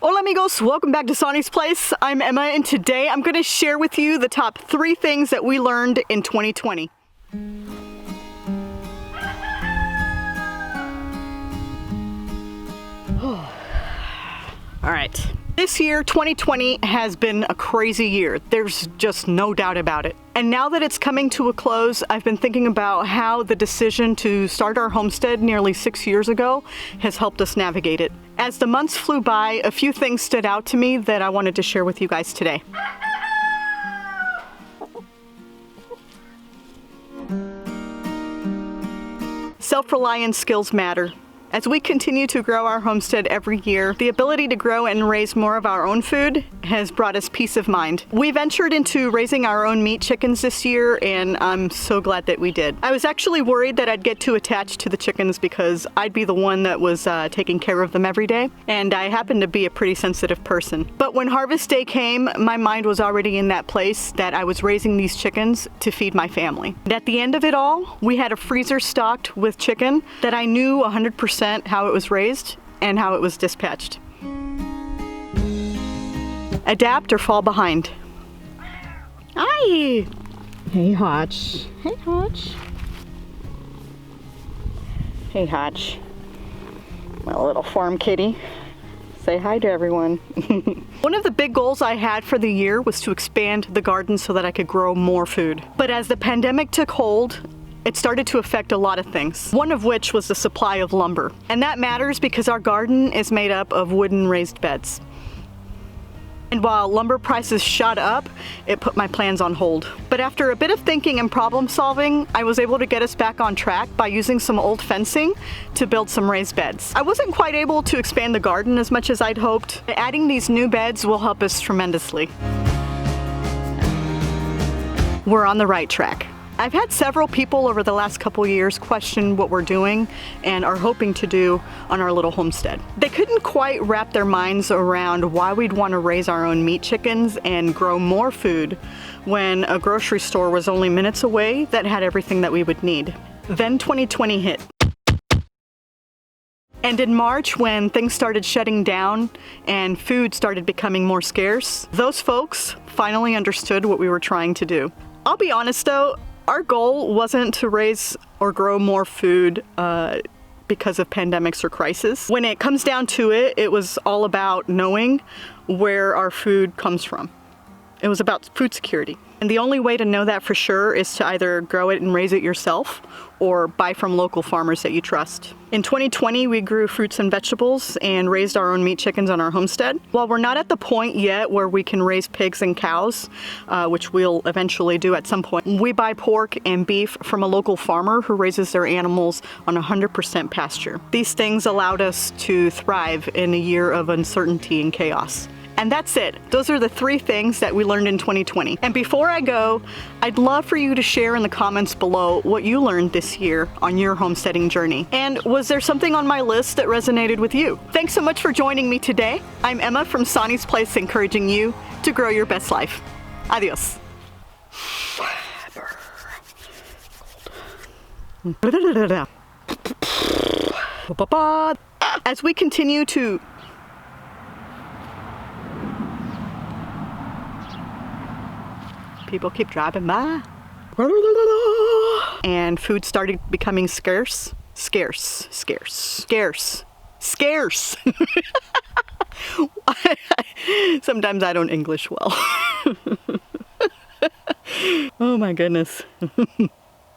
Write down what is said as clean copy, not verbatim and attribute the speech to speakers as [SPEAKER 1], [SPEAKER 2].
[SPEAKER 1] Hola amigos, welcome back to Sonnie's Place. I'm Emma and today I'm going to share with you the top 3 things that we learned in 2020. Alright, this year 2020 has been a crazy year. There's just no doubt about it. And now that it's coming to a close, I've been thinking about how the decision to start our homestead nearly 6 years ago has helped us navigate it. As the months flew by, a few things stood out to me that I wanted to share with you guys today. Self-reliance skills matter. As we continue to grow our homestead every year, the ability to grow and raise more of our own food has brought us peace of mind. We ventured into raising our own meat chickens this year, and I'm so glad that we did. I was actually worried that I'd get too attached to the chickens because I'd be the one that was taking care of them every day, and I happen to be a pretty sensitive person. But when harvest day came, my mind was already in that place that I was raising these chickens to feed my family. And at the end of it all, we had a freezer stocked with chicken that I knew 100% how it was raised and how it was dispatched. Adapt or fall behind. Hi! Hey Hotch. Hey Hotch. Hey Hotch. My little farm kitty. Say hi to everyone. One of the big goals I had for the year was to expand the garden so that I could grow more food. But as the pandemic took hold, it started to affect a lot of things, one of which was the supply of lumber. And that matters because our garden is made up of wooden raised beds. And while lumber prices shot up, it put my plans on hold. But after a bit of thinking and problem solving, I was able to get us back on track by using some old fencing to build some raised beds. I wasn't quite able to expand the garden as much as I'd hoped. Adding these new beds will help us tremendously. We're on the right track. I've had several people over the last couple years question what we're doing and are hoping to do on our little homestead. They couldn't quite wrap their minds around why we'd want to raise our own meat chickens and grow more food when a grocery store was only minutes away that had everything that we would need. Then 2020 hit. And in March, when things started shutting down and food started becoming more scarce, those folks finally understood what we were trying to do. I'll be honest though, our goal wasn't to raise or grow more food because of pandemics or crisis. When it comes down to it, it was all about knowing where our food comes from. It was about food security. And the only way to know that for sure is to either grow it and raise it yourself or buy from local farmers that you trust. In 2020, we grew fruits and vegetables and raised our own meat chickens on our homestead. While we're not at the point yet where we can raise pigs and cows, which we'll eventually do at some point, we buy pork and beef from a local farmer who raises their animals on 100% pasture. These things allowed us to thrive in a year of uncertainty and chaos. And that's it. Those are the 3 things that we learned in 2020. And before I go, I'd love for you to share in the comments below what you learned this year on your homesteading journey. And was there something on my list that resonated with you? Thanks so much for joining me today. I'm Emma from Sonnie's Place, encouraging you to grow your best life. Adios. As we continue to people keep driving by. And food started becoming scarce. Scarce. Sometimes I don't English well. Oh my goodness.